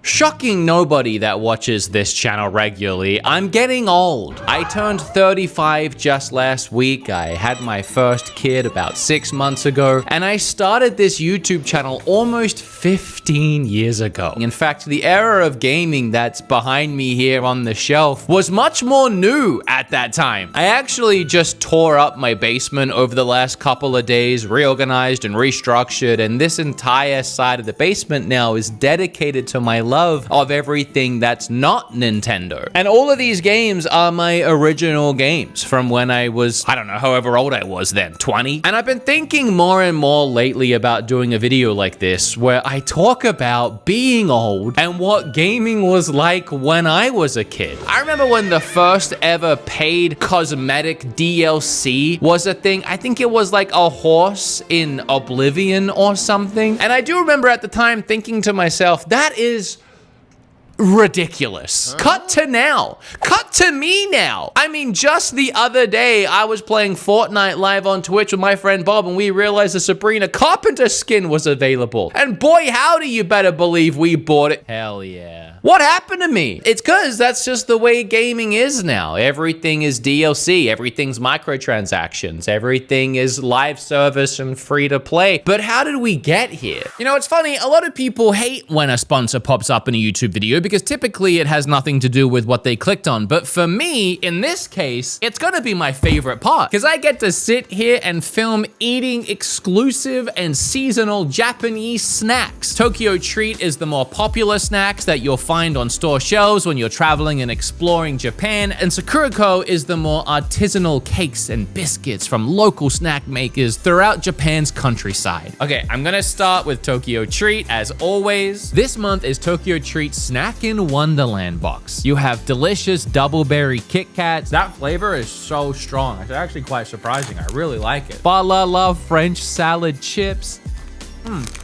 Shocking nobody that watches this channel regularly, I'm getting old. I turned 35 just last week. I had my first kid about 6 months ago, and I started this YouTube channel almost 15 years ago. In fact, the era of gaming that's behind me here on the shelf was much more new at that time. I actually just tore up my basement over the last couple of days, reorganized and restructured, and this entire side of the basement now is dedicated to my love of everything that's not Nintendo. And all of these games are my original games from when I was, I don't know, however old I was then, 20. And I've been thinking more and more lately about doing a video like this where I talk about being old and what gaming was like when I was a kid. I remember when the first ever paid cosmetic DLC was a thing. I think it was like a horse in Oblivion or something. And I do remember at the time thinking to myself, that is ridiculous. Cut to now. Cut to me now. I mean, just the other day, I was playing Fortnite live on Twitch with my friend Bob, and we realized the Sabrina Carpenter skin was available. And boy, howdy, you better believe we bought it. Hell yeah. What happened to me? It's because that's just the way gaming is now. Everything is DLC. Everything's microtransactions. Everything is live service and free to play. But how did we get here? You know, it's funny. A lot of people hate when a sponsor pops up in a YouTube video because typically it has nothing to do with what they clicked on. But for me, in this case, it's gonna be my favorite part because I get to sit here and film eating exclusive and seasonal Japanese snacks. Tokyo Treat is the more popular snacks that you'll find on store shelves when you're traveling and exploring Japan, and Sakurako is the more artisanal cakes and biscuits from local snack makers throughout Japan's countryside. Okay, I'm gonna start with Tokyo Treat as always. This month is Tokyo Treat's Snack in Wonderland box. You have delicious double berry Kit Kats. That flavor is so strong. It's actually quite surprising. I really like it. Bala love French salad chips.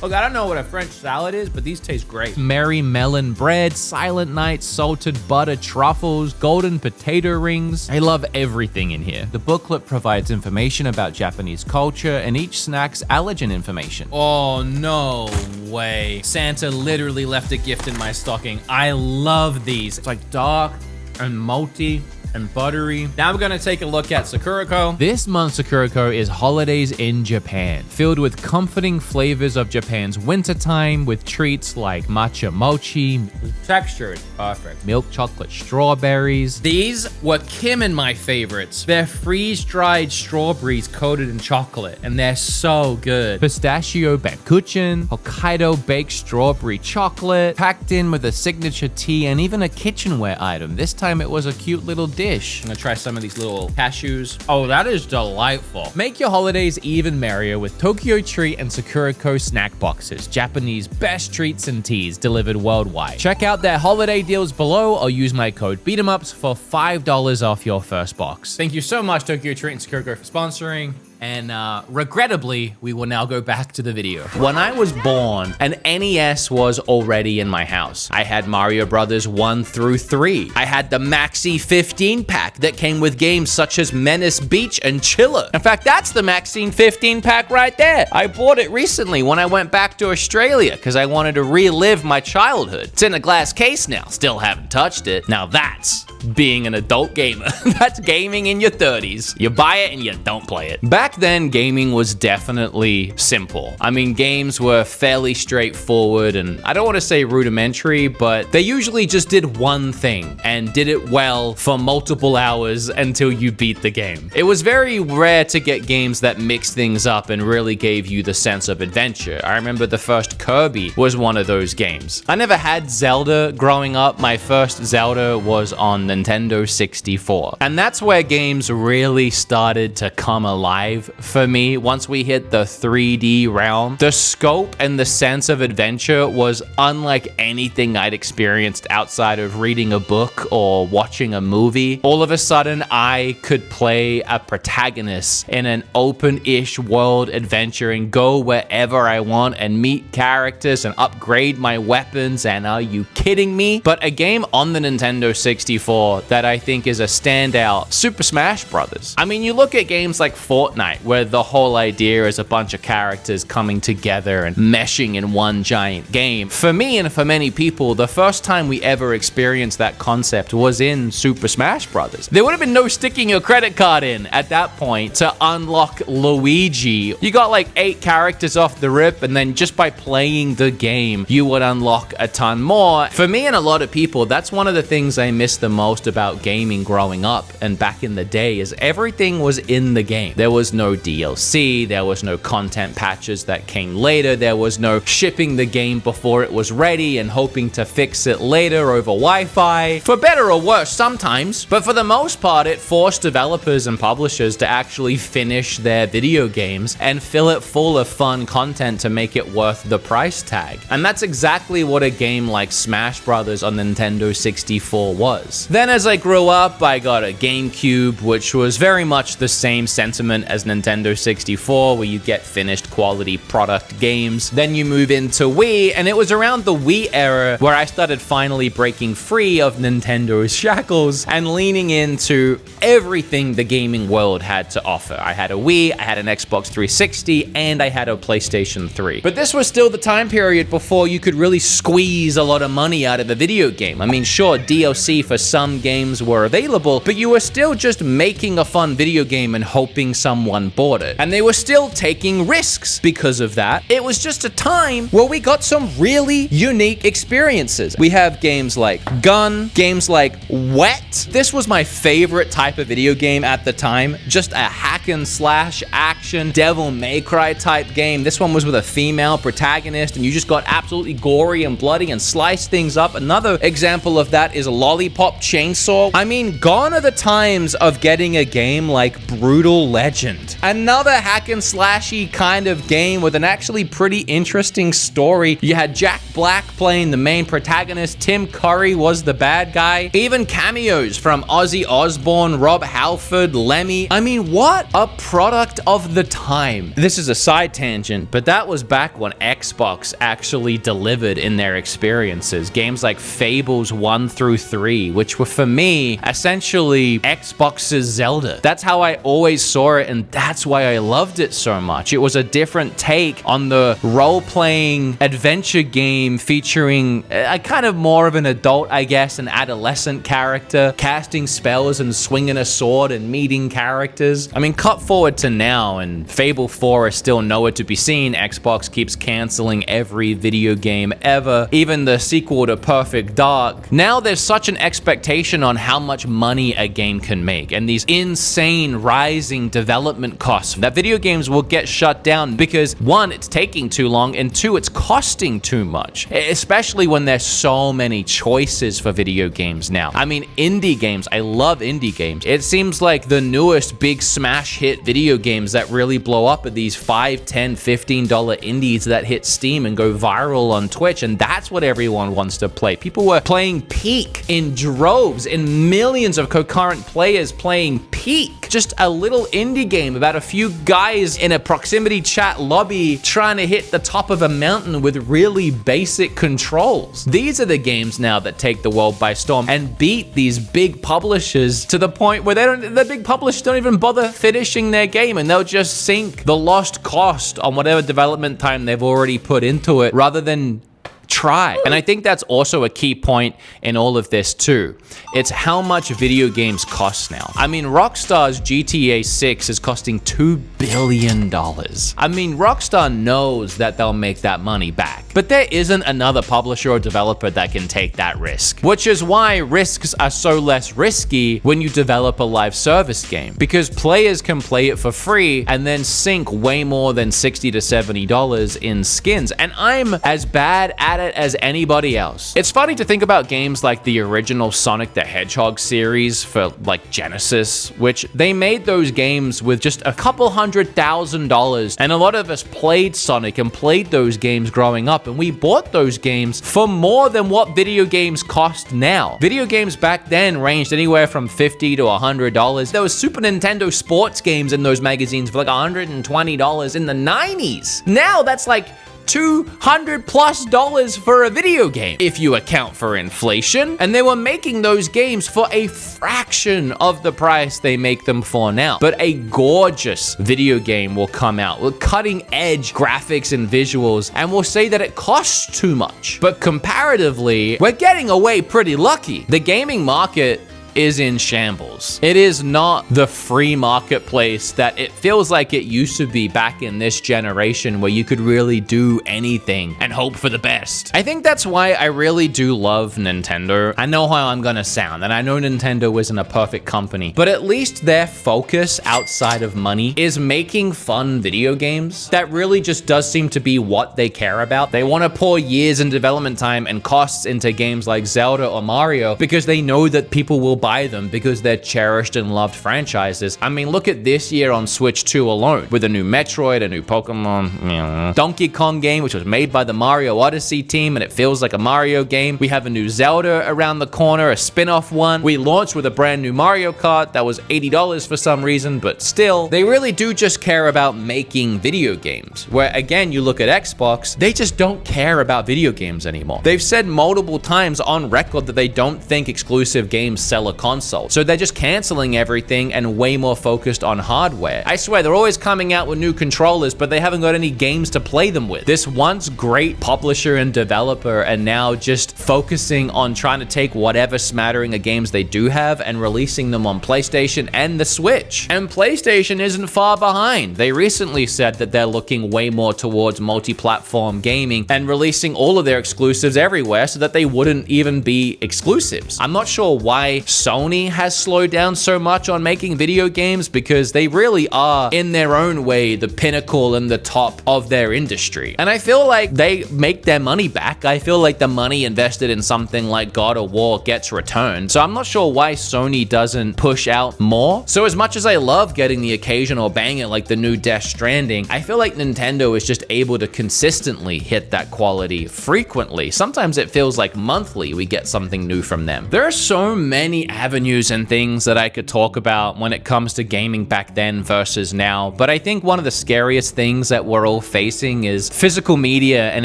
Look, I don't know what a French salad is, but these taste great. Merry melon bread, Silent Night salted butter truffles, golden potato rings. I love everything in here. The booklet provides information about Japanese culture and each snack's allergen information. Oh, no way. Santa literally left a gift in my stocking. I love these. It's like dark and malty and buttery. Now we're gonna take a look at Sakurako. This month, Sakurako is holidays in Japan, filled with comforting flavors of Japan's wintertime with treats like matcha mochi. The texture is perfect. Milk chocolate strawberries. These were Kim and my favorites. They're freeze-dried strawberries coated in chocolate, and they're so good. Pistachio bakuchin, Hokkaido baked strawberry chocolate, packed in with a signature tea and even a kitchenware item. This time it was a cute little dish. I'm gonna try some of these little cashews. Oh, that is delightful. Make your holidays even merrier with Tokyo Treat and Sakurako snack boxes. Japanese best treats and teas delivered worldwide. Check out their holiday deals below or use my code BEATEMUPS for $5 off your first box. Thank you so much, Tokyo Treat and Sakurako, for sponsoring. And regrettably, we will now go back to the video. When I was born, an NES was already in my house. I had Mario Brothers 1 through 3. I had the Maxi 15 pack that came with games such as Menace Beach and Chiller. In fact, that's the Maxine 15 pack right there. I bought it recently when I went back to Australia because I wanted to relive my childhood. It's in a glass case now. Still haven't touched it. Now that's being an adult gamer. That's gaming in your 30s. You buy it and you don't play it. Back then, gaming was definitely simple. I mean, games were fairly straightforward and I don't want to say rudimentary, but they usually just did one thing and did it well for multiple hours until you beat the game. It was very rare to get games that mixed things up and really gave you the sense of adventure. I remember the first Kirby was one of those games. I never had Zelda growing up. My first Zelda was on Nintendo 64. And that's where games really started to come alive for me. Once we hit the 3D realm, the scope and the sense of adventure was unlike anything I'd experienced outside of reading a book or watching a movie. All of a sudden, I could play a protagonist in an open-ish world adventure and go wherever I want and meet characters and upgrade my weapons. And are you kidding me? But a game on the Nintendo 64 that I think is a standout, Super Smash Brothers. I mean, you look at games like Fortnite Fortnite, where the whole idea is a bunch of characters coming together and meshing in one giant game. For me and for many people, the first time we ever experienced that concept was in Super Smash Brothers. There would have been no sticking your credit card in at that point to unlock Luigi. You got like 8 characters off the rip, and then just by playing the game, you would unlock a ton more. For me and a lot of people, that's one of the things I miss the most about gaming growing up and back in the day, is everything was in the game. There was no DLC, there was no content patches that came later, there was no shipping the game before it was ready and hoping to fix it later over Wi-Fi. For better or worse sometimes, but for the most part, it forced developers and publishers to actually finish their video games and fill it full of fun content to make it worth the price tag. And that's exactly what a game like Smash Brothers on Nintendo 64 was. Then as I grew up, I got a GameCube, which was very much the same sentiment as Nintendo 64, where you get finished quality product games. Then you move into Wii, and it was around the Wii era where I started finally breaking free of Nintendo's shackles and leaning into everything the gaming world had to offer. I had a Wii, I had an Xbox 360, and I had a PlayStation 3. But this was still the time period before you could really squeeze a lot of money out of a video game. I mean, sure, DLC for some games were available, but you were still just making a fun video game and hoping someone bought it. And they were still taking risks because of that. It was just a time where we got some really unique experiences. We have games like Gun, games like Wet. This was my favorite type of video game at the time. Just a hack and slash action, Devil May Cry type game. This one was with a female protagonist, and you just got absolutely gory and bloody and sliced things up. Another example of that is Lollipop Chainsaw. I mean, gone are the times of getting a game like Brutal Legend. Another hack and slashy kind of game with an actually pretty interesting story. You had Jack Black playing the main protagonist, Tim Curry was the bad guy. Even cameos from Ozzy Osbourne, Rob Halford, Lemmy. I mean, what a product of the time. This is a side tangent, but that was back when Xbox actually delivered in their experiences. Games like Fables 1 through 3, which were for me essentially Xbox's Zelda. That's how I always saw it, and that's why I loved it so much. It was a different take on the role-playing adventure game featuring a kind of more of an adult, I guess, an adolescent character, casting spells and swinging a sword and meeting characters. I mean, cut forward to now, and Fable 4 is still nowhere to be seen. Xbox keeps canceling every video game ever, even the sequel to Perfect Dark. Now there's such an expectation on how much money a game can make, and these insane rising development costs that video games will get shut down because 1, it's taking too long, and 2, it's costing too much, especially when there's so many choices for video games now. I mean, indie games, I love indie games. It seems like the newest big smash hit video games that really blow up are these $5, $10, $15 indies that hit Steam and go viral on Twitch, and that's what everyone wants to play. People were playing Peak in droves, in millions of concurrent players playing Peak. Just a little indie game about a few guys in a proximity chat lobby trying to hit the top of a mountain with really basic controls. These are the games now that take the world by storm and beat these big publishers to the point where the big publishers don't even bother finishing their game, and they'll just sink the lost cost on whatever development time they've already put into it rather than try. And I think that's also a key point in all of this too. It's how much video games cost now. I mean, Rockstar's GTA 6 is costing $2 billion. I mean, Rockstar knows that they'll make that money back, but there isn't another publisher or developer that can take that risk, which is why risks are so less risky when you develop a live service game, because players can play it for free and then sink way more than $60 to $70 in skins. And I'm as bad at it as anybody else. It's funny to think about games like the original Sonic the Hedgehog series for like Genesis, which they made those games with just a couple $100,000, and a lot of us played Sonic and played those games growing up, and we bought those games for more than what video games cost now. Video games back then ranged anywhere from $50 to $100. There was Super Nintendo sports games in those magazines for like $120 in the 90s. Now that's like $200+ for a video game if you account for inflation. And they were making those games for a fraction of the price they make them for now. But a gorgeous video game will come out with cutting edge graphics and visuals, and we'll say that it costs too much. But comparatively, we're getting away pretty lucky. The gaming market is in shambles. It is not the free marketplace that it feels like it used to be back in this generation, where you could really do anything and hope for the best. I think that's why I really do love Nintendo. I know how I'm gonna sound, and I know Nintendo isn't a perfect company, but at least their focus outside of money is making fun video games. That really just does seem to be what they care about. They want to pour years in development time and costs into games like Zelda or Mario because they know that people will buy them because they're cherished and loved franchises. I mean, look at this year on Switch 2 alone, with a new Metroid, a new Pokemon, Donkey Kong game, which was made by the Mario Odyssey team, and it feels like a Mario game. We have a new Zelda around the corner, a spin-off one. We launched with a brand new Mario Kart that was $80 for some reason, but still, they really do just care about making video games. Where again, you look at Xbox, they just don't care about video games anymore. They've said multiple times on record that they don't think exclusive games sell a console. So they're just canceling everything and way more focused on hardware. I swear, they're always coming out with new controllers, but they haven't got any games to play them with. This once great publisher and developer are now just focusing on trying to take whatever smattering of games they do have and releasing them on PlayStation and the Switch. And PlayStation isn't far behind. They recently said that they're looking way more towards multi-platform gaming and releasing all of their exclusives everywhere so that they wouldn't even be exclusives. I'm not sure why Sony has slowed down so much on making video games, because they really are, in their own way, the pinnacle and the top of their industry. And I feel like they make their money back. I feel like the money invested in something like God of War gets returned. So I'm not sure why Sony doesn't push out more. So as much as I love getting the occasional banger like the new Death Stranding, I feel like Nintendo is just able to consistently hit that quality frequently. Sometimes it feels like monthly we get something new from them. There are so many avenues and things that I could talk about when it comes to gaming back then versus now, but I think one of the scariest things that we're all facing is physical media and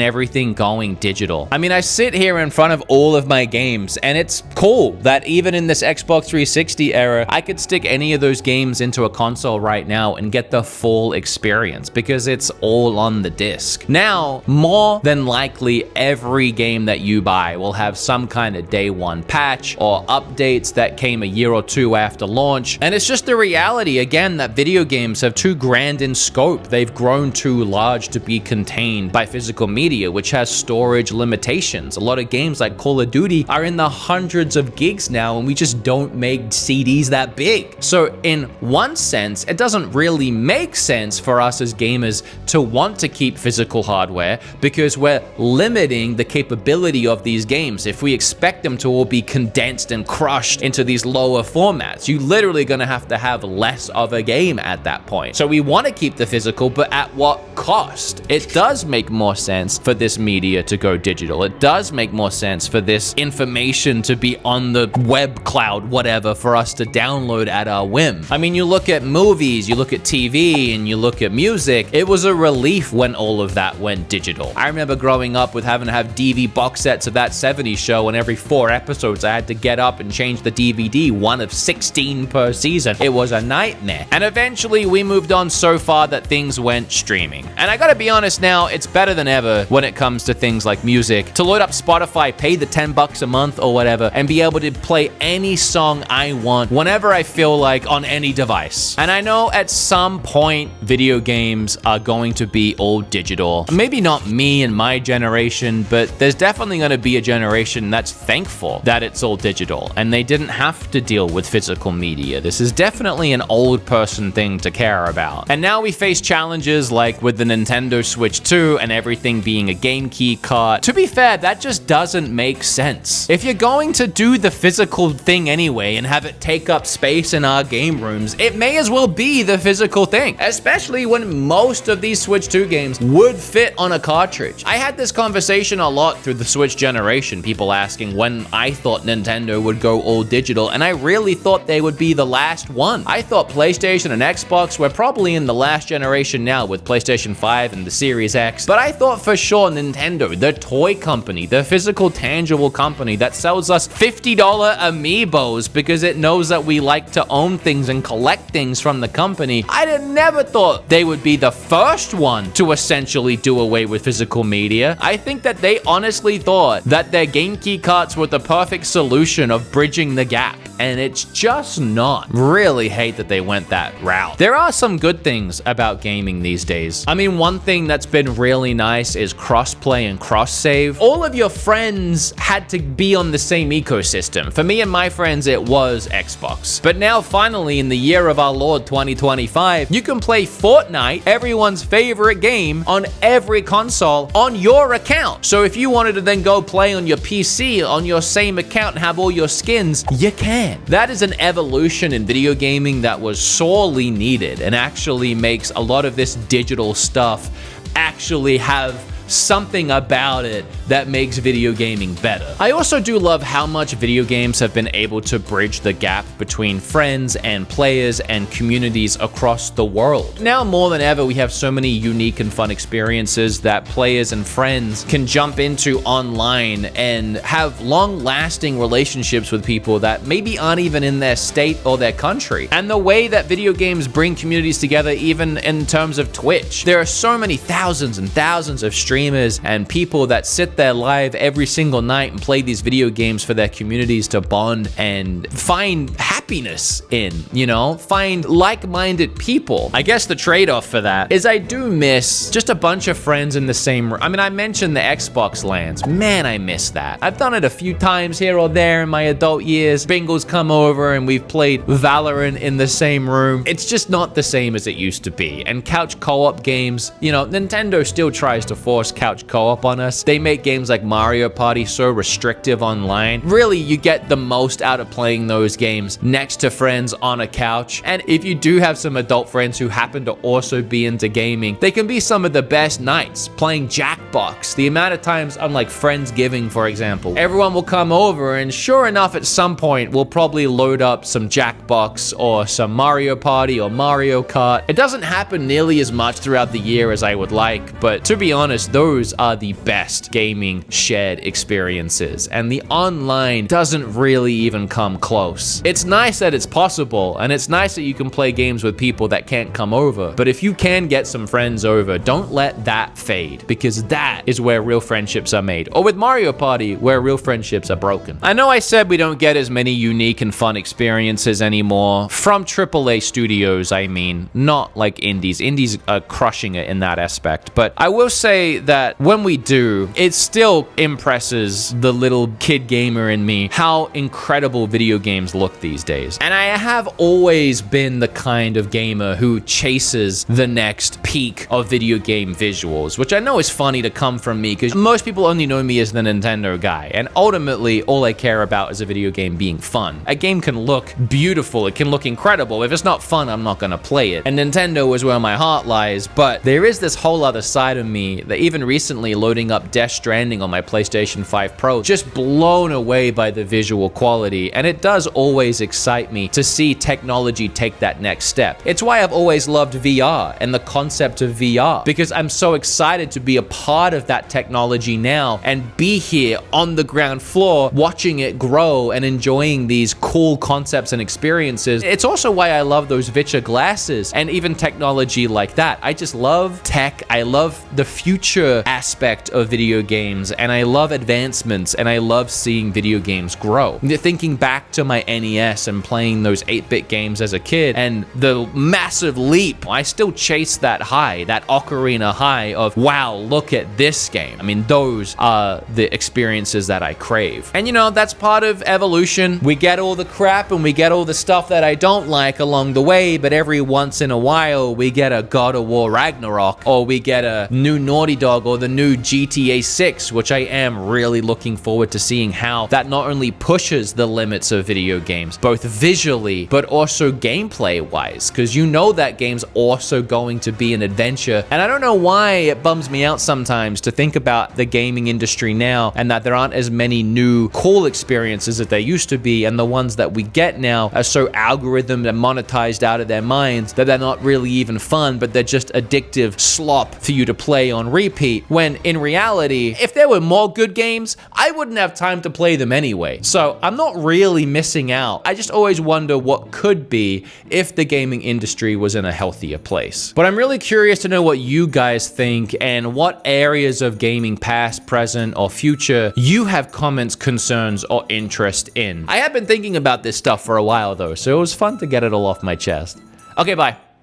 everything going digital. I mean, I sit here in front of all of my games, and it's cool that even in this Xbox 360 era, I could stick any of those games into a console right now and get the full experience because it's all on the disc. Now, more than likely, every game that you buy will have some kind of day one patch or updates that came a year or two after launch. And it's just the reality, again, that video games have too grand in scope. They've grown too large to be contained by physical media, which has storage limitations. A lot of games like Call of Duty are in the hundreds of gigs now, and we just don't make CDs that big. So in one sense, it doesn't really make sense for us as gamers to want to keep physical hardware because we're limiting the capability of these games. If we expect them to all be condensed and crushed into these lower formats, you literally gonna have to have less of a game at that point. So we want to keep the physical, but at what cost? It does make more sense for this media to go digital. It does make more sense for this information to be on the web cloud, whatever, for us to download at our whim. I mean, you look at movies, you look at TV, and you look at music. It was a relief when all of that went digital. I remember growing up with having to have DVD box sets of that 70s show, and every 4 episodes I had to get up and change the DVD, one of 16 per season. It was a nightmare. And eventually we moved on so far that things went streaming. And I gotta be honest now, it's better than ever when it comes to things like music. To load up Spotify, pay the $10 a month or whatever, and be able to play any song I want whenever I feel like on any device. And I know at some point video games are going to be all digital. Maybe not me and my generation, but there's definitely going to be a generation that's thankful that it's all digital and they didn't have to deal with physical media. This is definitely an old person thing to care about. And now we face challenges like with the Nintendo Switch 2 and everything being a game key card. To be fair, that just doesn't make sense. If you're going to do the physical thing anyway and have it take up space in our game rooms, it may as well be the physical thing, especially when most of these Switch 2 games would fit on a cartridge. I had this conversation a lot through the Switch generation, people asking when I thought Nintendo would go all digital, and I really thought they would be the last one. I thought PlayStation and Xbox were probably in the last generation now with PlayStation 5 and the Series X, but I thought for sure Nintendo, the toy company, the physical, tangible company that sells us $50 amiibos because it knows that we like to own things and collect things from the company, I never thought they would be the first one to essentially do away with physical media. I think that they honestly thought that their game key carts were the perfect solution of bridging the gap, and it's just not. Really hate that they went that route. There are some good things about gaming these days. I mean, one thing that's been really nice is crossplay and cross-save. All of your friends had to be on the same ecosystem. For me and my friends, it was Xbox. But now, finally, in the year of our Lord 2025, you can play Fortnite, everyone's favorite game, on every console on your account. So if you wanted to then go play on your PC on your same account and have all your skins, you can. That is an evolution in video gaming that was sorely needed and actually makes a lot of this digital stuff actually have something about it that makes video gaming better. I also do love how much video games have been able to bridge the gap between friends and players and communities across the world. Now more than ever, we have so many unique and fun experiences that players and friends can jump into online and have long-lasting relationships with people that maybe aren't even in their state or their country. And the way that video games bring communities together, even in terms of Twitch, there are so many thousands and thousands of streamers and people that sit there live every single night and play these video games for their communities to bond and find happiness in, you know, find like-minded people. I guess the trade-off for that is I do miss just a bunch of friends in the same room. I mean, I mentioned the Xbox LANs. Man, I miss that. I've done it a few times here or there in my adult years. Bingle's come over and we've played Valorant in the same room. It's just not the same as it used to be. And couch co-op games, you know, Nintendo still tries to force couch co-op on us. They make games like Mario Party so restrictive online. Really, you get the most out of playing those games next to friends on a couch. And if you do have some adult friends who happen to also be into gaming, they can be some of the best nights playing Jackbox. The amount of times on like Friendsgiving, for example, everyone will come over and sure enough, at some point, we'll probably load up some Jackbox or some Mario Party or Mario Kart. It doesn't happen nearly as much throughout the year as I would like, but to be honest, those are the best gaming shared experiences, and the online doesn't really even come close. It's nice that it's possible, and it's nice that you can play games with people that can't come over, but if you can get some friends over, don't let that fade, because that is where real friendships are made, or with Mario Party, where real friendships are broken. I know I said we don't get as many unique and fun experiences anymore from AAA studios, I mean, not like indies. Indies are crushing it in that aspect, but I will say that when we do, it still impresses the little kid gamer in me how incredible video games look these days. And I have always been the kind of gamer who chases the next peak of video game visuals, which I know is funny to come from me because most people only know me as the Nintendo guy. And ultimately, all I care about is a video game being fun. A game can look beautiful, it can look incredible. If it's not fun, I'm not gonna play it. And Nintendo is where my heart lies, but there is this whole other side of me that even recently loading up Death Stranding on my PlayStation 5 Pro, just blown away by the visual quality, and it does always excite me to see technology take that next step. It's why I've always loved VR and the concept of VR, because I'm so excited to be a part of that technology now and be here on the ground floor watching it grow and enjoying these cool concepts and experiences. It's also why I love those Vitcha glasses and even technology like that. I just love tech. I love the future aspect of video games, and I love advancements, and I love seeing video games grow. Thinking back to my NES and playing those 8-bit games as a kid and the massive leap, I still chase that high, that Ocarina high of, wow, look at this game. I mean, those are the experiences that I crave. And you know, that's part of evolution. We get all the crap and we get all the stuff that I don't like along the way, but every once in a while we get a God of War Ragnarok, or we get a new Naughty Dog, or the new GTA 6, which I am really looking forward to seeing how that not only pushes the limits of video games, both both visually but also gameplay wise, because you know that game's also going to be an adventure. And I don't know why it bums me out sometimes to think about the gaming industry now and that there aren't as many new cool experiences that there used to be, and the ones that we get now are so algorithmed and monetized out of their minds that they're not really even fun, but they're just addictive slop for you to play on repeat, when in reality, if there were more good games, I wouldn't have time to play them anyway. So I'm not really missing out. I just always wonder what could be if the gaming industry was in a healthier place. But I'm really curious to know what you guys think and what areas of gaming, past, present, or future, you have comments, concerns, or interest in. I have been thinking about this stuff for a while though, so it was fun to get it all off my chest. Okay, bye.